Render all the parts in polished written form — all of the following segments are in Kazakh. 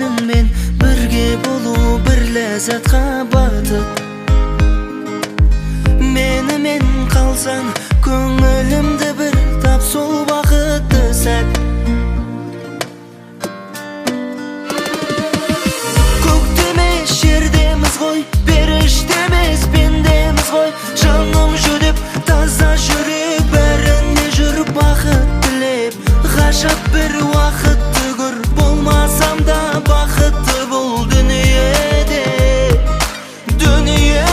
сенмен бірге болу бір ләззатқа батып. Менімен қалсаң көңілімді бір тап, сол бақытты сәт. Көктемес жердеміз ғой, періштемес пендеміз ғой. Жаным жүдеп таза жүрек, бәріне жүр бақыт тілеп. Ғажап бір уақытты көр, болмасам да бақытты бұл дүниеде, дүниеде.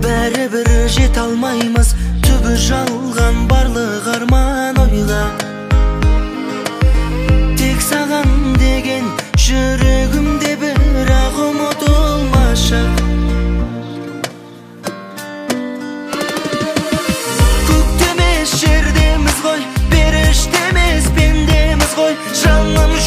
Бәрібір жете алмаймыз, түбі жалған барлық арман ойға. Тек саған деген жүрегімде бірақ ұмытылмашақ. Көктемес жердеміз ғой, періштемес пендеміз ғой. Жаным